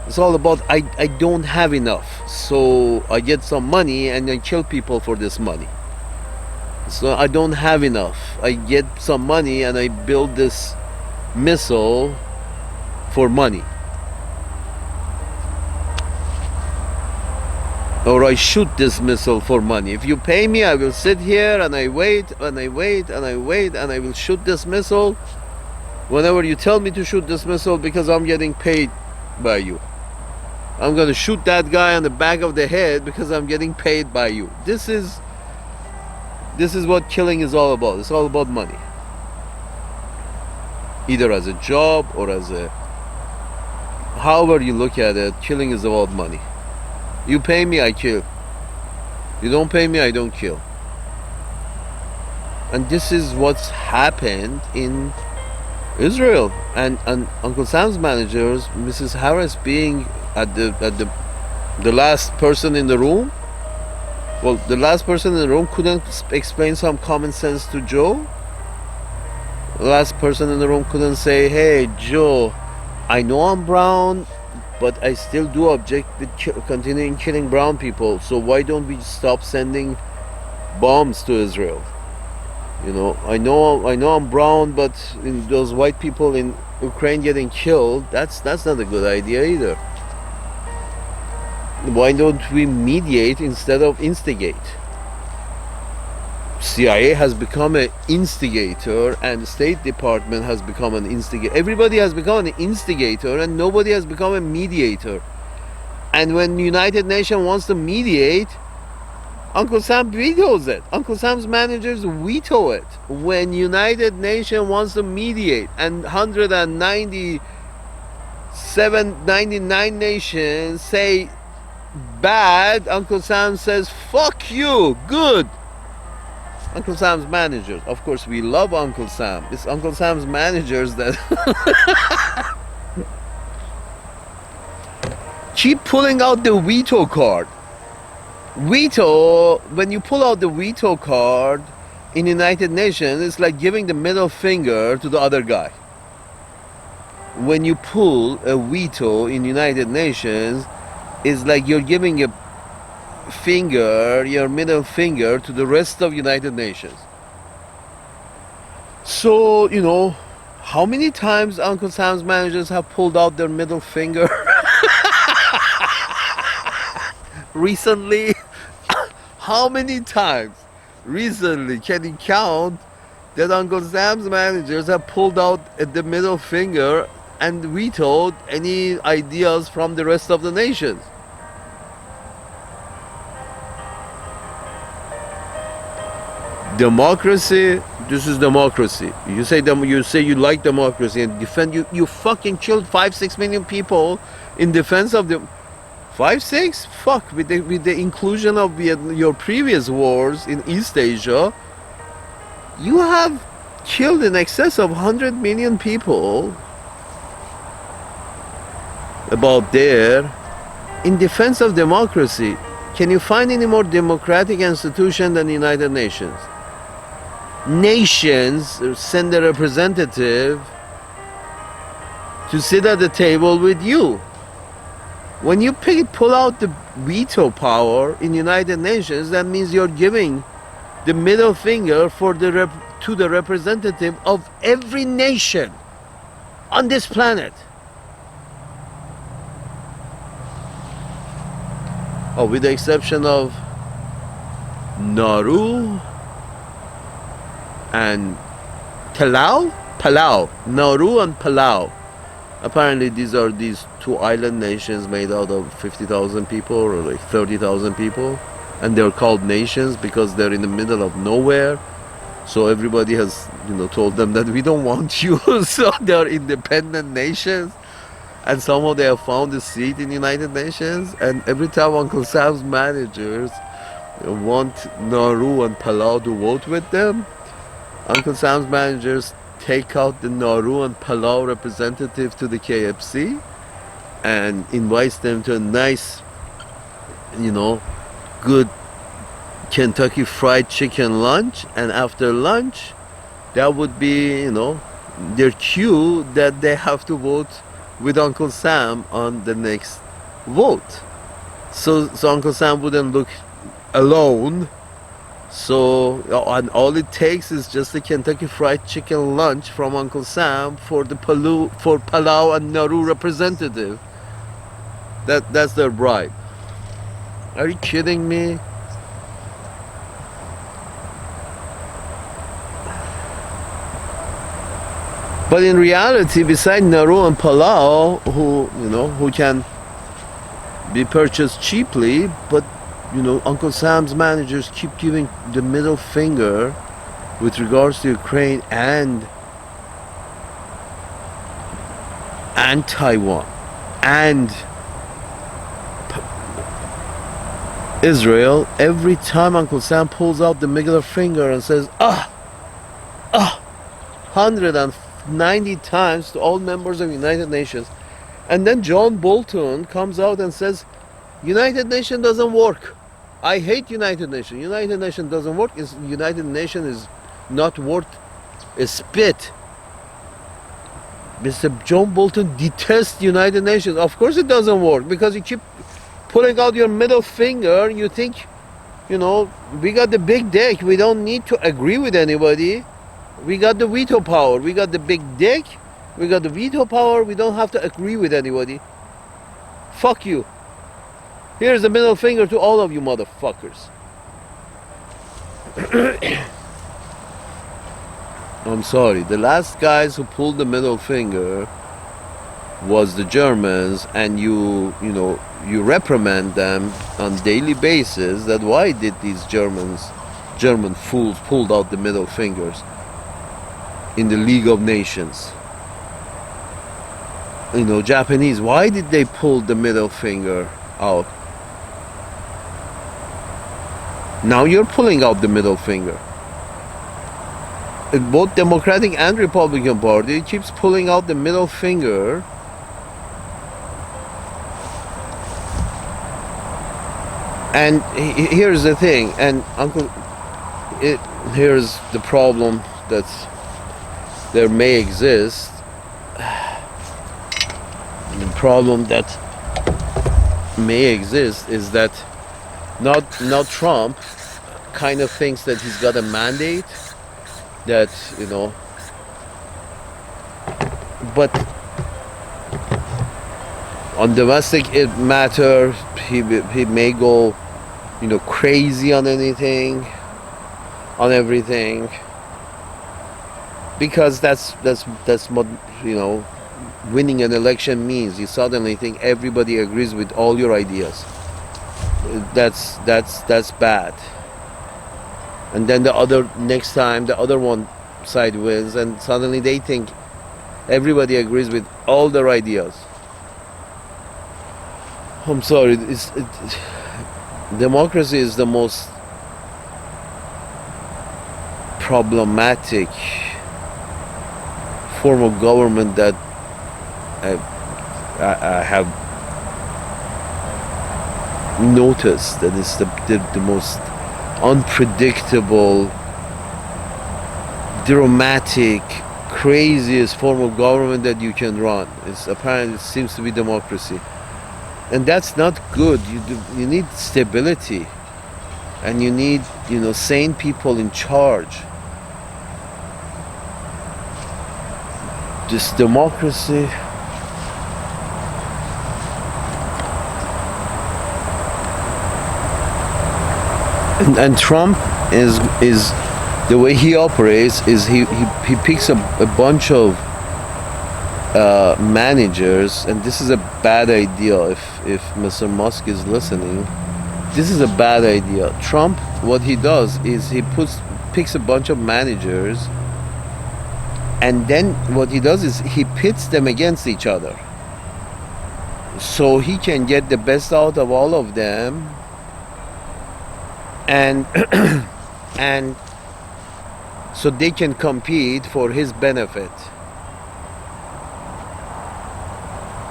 It's all about I don't have enough, so I get some money and I kill people for this money. So I don't have enough. I get some money and I build this missile for money. Or I shoot this missile for money. If you pay me, I will sit here and I wait and I wait and I wait and I will shoot this missile whenever you tell me to shoot this missile, because I'm getting paid by you. I'm going to shoot that guy on the back of the head because I'm getting paid by you. This is what killing is all about. It's all about money. Either as a job or as a... However you look at it, killing is about money. You pay me, I kill. You don't pay me, I don't kill. And this is what's happened in Israel. And Uncle Sam's managers, Mrs. Harris being at the last person in the room. Well, the last person in the room couldn't explain some common sense to Joe. The last person in the room couldn't say, hey Joe, I know I'm brown, but I still do object with continuing killing brown people, so why don't we stop sending bombs to Israel? You know I'm brown, but in those white people in Ukraine getting killed, that's not a good idea either. Why don't we mediate instead of instigate? CIA has become an instigator, and the State Department has become an instigator. Everybody has become an instigator, and nobody has become a mediator. And when United Nations wants to mediate, Uncle Sam vetoes it. Uncle Sam's managers veto it. When United Nations wants to mediate, and 99 nations say bad, Uncle Sam says fuck you, good. Uncle Sam's managers, of course we love Uncle Sam. It's Uncle Sam's managers that keep pulling out the veto card. Veto, when you pull out the veto card in United Nations, it's like giving the middle finger to the other guy. When you pull a veto in United Nations, it's like you're giving a finger, your middle finger, to the rest of United Nations. So, how many times Uncle Sam's managers have pulled out their middle finger recently? How many times recently can you count that Uncle Sam's managers have pulled out the middle finger and vetoed any ideas from the rest of the nations? Democracy, this is democracy. You say you like democracy and defend. You fucking killed 5-6 million people in defense of the 5, 6? Fuck, with the inclusion of your previous wars in East Asia, you have killed in excess of 100 million people about there in defense of democracy. Can you find any more democratic institution than the United Nations? Nations send a representative to sit at the table with you. When you pull out the veto power in United Nations, that means you're giving the middle finger to the representative of every nation on this planet. Oh, with the exception of Nauru and Palau, Nauru and Palau. Apparently these two island nations made out of 50,000 people or like 30,000 people, and they're called nations because they're in the middle of nowhere. So everybody has, told them that we don't want you. So they're independent nations, and somehow they have found a seat in the United Nations. And every time Uncle Sam's managers want Nauru and Palau to vote with them, Uncle Sam's managers take out the Nauru and Palau representative to the KFC and invites them to a nice, good Kentucky Fried Chicken lunch. And after lunch, that would be, their cue that they have to vote with Uncle Sam on the next vote. So Uncle Sam wouldn't look alone. So, and all it takes is just a Kentucky Fried Chicken lunch from Uncle Sam for Palau and Nauru representative. That's their bribe. Are you kidding me? But in reality, beside Nauru and Palau, who can be purchased cheaply, but Uncle Sam's managers keep giving the middle finger with regards to Ukraine and Taiwan and Israel. Every time Uncle Sam pulls out the middle finger and says, 190 times to all members of United Nations. And then John Bolton comes out and says, United Nations doesn't work. I hate United Nations. United Nations doesn't work. United Nations is not worth a spit. Mr. John Bolton detests United Nations. Of course it doesn't work, because you keep pulling out your middle finger. You think, we got the big dick. We don't need to agree with anybody. We got the veto power. We got the big dick. We got the veto power. We don't have to agree with anybody. Fuck you. Here's the middle finger to all of you motherfuckers. I'm sorry. The last guys who pulled the middle finger was the Germans, and you reprimand them on daily basis that why did these German fools pulled out the middle fingers in the League of Nations. Japanese, why did they pull the middle finger out? Now you're pulling out the middle finger. Both Democratic and Republican Party keeps pulling out the middle finger. And here's the thing, and here's the problem there may exist. The problem that may exist is that now Trump kind of thinks that he's got a mandate that, but on domestic matter, he may go, crazy on everything, because that's what, winning an election means. You suddenly think everybody agrees with all your ideas. That's bad. And then next time the other one side wins, and suddenly they think everybody agrees with all their ideas. I'm sorry. Democracy is the most problematic form of government that I, I have noticed. That is the most unpredictable, dramatic, craziest form of government that you can run. It seems to be democracy, and that's not good. You need stability, and you need sane people in charge. This democracy. And Trump is the way he operates is he picks a bunch of managers, and this is a bad idea. If Mr. Musk is listening, this is a bad idea. Trump, what he does is he picks a bunch of managers, and then what he does is he pits them against each other, so he can get the best out of all of them, and and so they can compete for his benefit.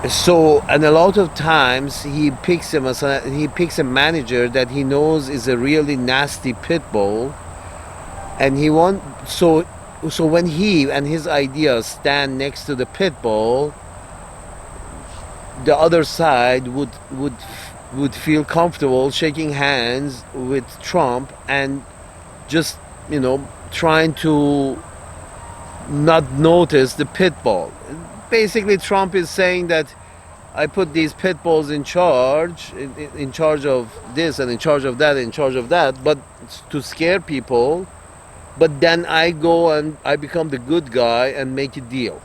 So, and a lot of times he picks a manager that he knows is a really nasty pit bull, and so when he and his ideas stand next to the pit bull, the other side would feel comfortable shaking hands with Trump and just trying to not notice the pit bull. Basically, Trump is saying that I put these pit bulls in charge of this and in charge of that, in charge of that, but to scare people. But then I go and I become the good guy and make a deal.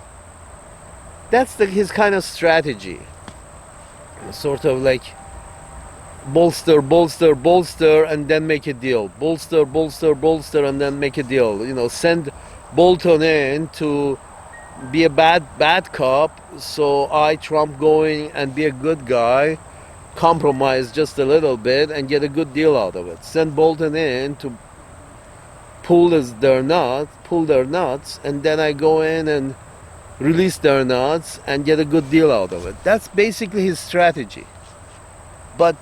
That's his kind of strategy. Sort of like bolster, and then make a deal. Bolster, and then make a deal. Send Bolton in to be a bad cop, so Trump, going and be a good guy, compromise just a little bit and get a good deal out of it. Send Bolton in to pull their nuts, and then I go in and release their nuts and get a good deal out of it. That's basically his strategy. But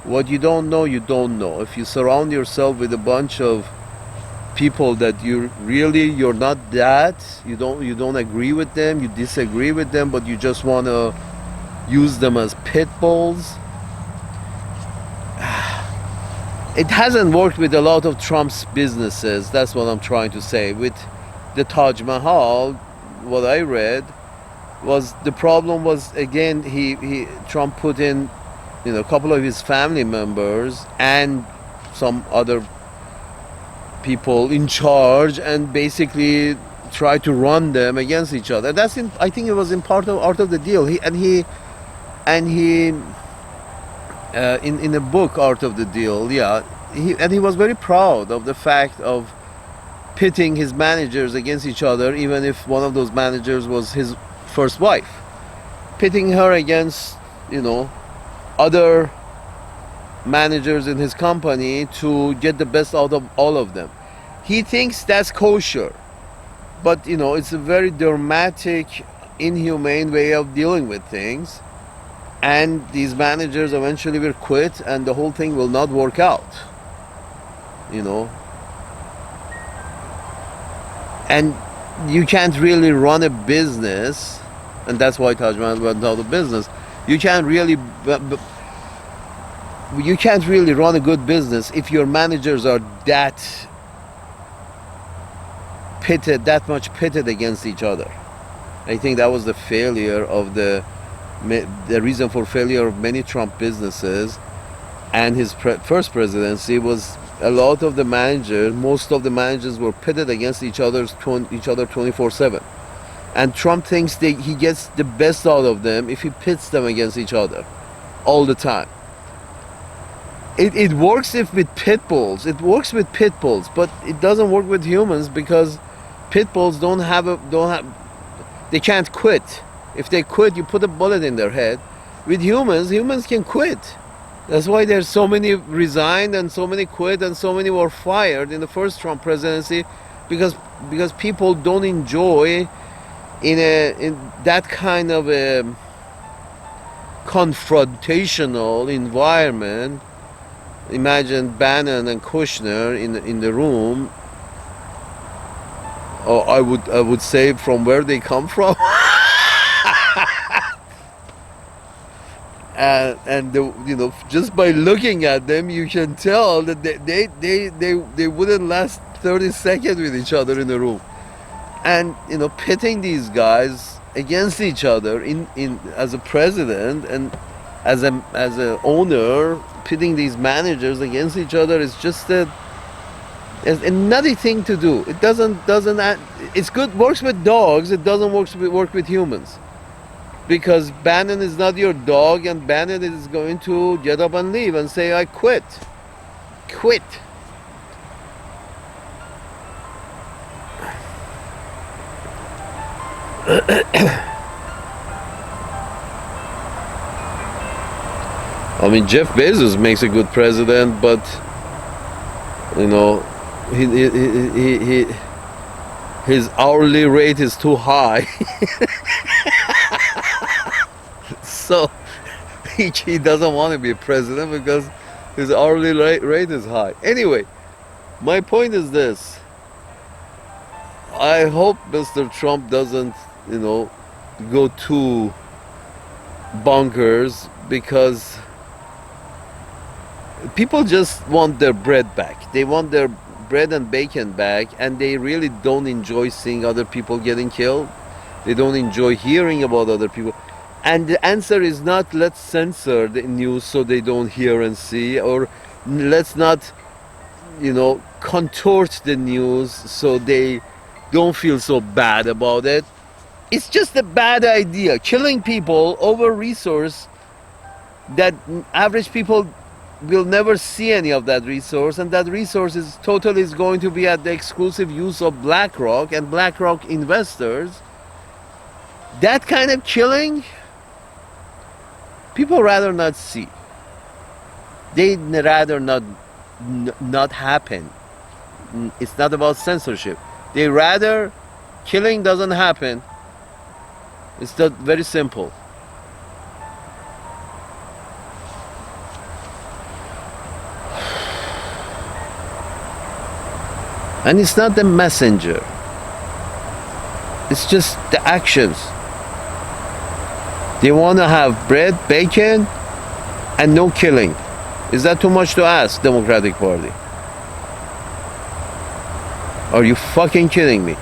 what you don't know, you don't know. If you surround yourself with a bunch of people that you're not that, you don't agree with them, you disagree with them, but you just want to use them as pit bulls. It hasn't worked with a lot of Trump's businesses. That's what I'm trying to say. With the Taj Mahal, what I read was the problem was, again, Trump put in a couple of his family members and some other people in charge, and basically try to run them against each other. I think it was in part of the deal. He in a book, Art of the Deal, yeah, he was very proud of the fact of pitting his managers against each other, even if one of those managers was his first wife, pitting her against other managers in his company to get the best out of all of them. He thinks that's kosher, but it's a very dramatic, inhumane way of dealing with things, and these managers eventually will quit and the whole thing will not work out. And you can't really run a business, and that's why Taj Mahal went out of business. You can't really run a good business if your managers are that much pitted against each other. I think that was the failure of the reason for failure of many Trump businesses, and his first presidency was most of the managers were pitted against each other 24/7. And Trump thinks he gets the best out of them if he pits them against each other all the time. It works with pit bulls. It works with pit bulls, but it doesn't work with humans, because pit bulls they can't quit. If they quit, you put a bullet in their head. With humans, humans can quit. That's why there's so many resigned and so many quit and so many were fired in the first Trump presidency, because people don't enjoy in that kind of a confrontational environment. Imagine Bannon and Kushner in the room. Oh, I would say from where they come from. And just by looking at them, you can tell that they wouldn't last 30 seconds with each other in the room. And pitting these guys against each other in as a president and as a owner, pitting these managers against each other is just a nutty thing to do. It doesn't it's good, works with dogs, it doesn't work with humans. Because Bannon is not your dog, and Bannon is going to get up and leave and say, I quit. Quit. I mean, Jeff Bezos makes a good president, but his hourly rate is too high. So he doesn't want to be president because his hourly rate is high. Anyway, my point is this. I hope Mr. Trump doesn't, go too bonkers, because people just want their bread back. They want their bread and bacon back, and they really don't enjoy seeing other people getting killed. They don't enjoy hearing about other people. And the answer is not, let's censor the news so they don't hear and see, or let's not, contort the news so they don't feel so bad about it. It's just a bad idea. Killing people over resource that average people will never see any of that resource, and that resource is going to be at the exclusive use of BlackRock and BlackRock investors. That kind of killing, people rather not see. They'd rather not happen. It's not about censorship. They rather killing doesn't happen. It's that very simple. And it's not the messenger. It's just the actions. They want to have bread, bacon, and no killing. Is that too much to ask, Democratic Party? Are you fucking kidding me?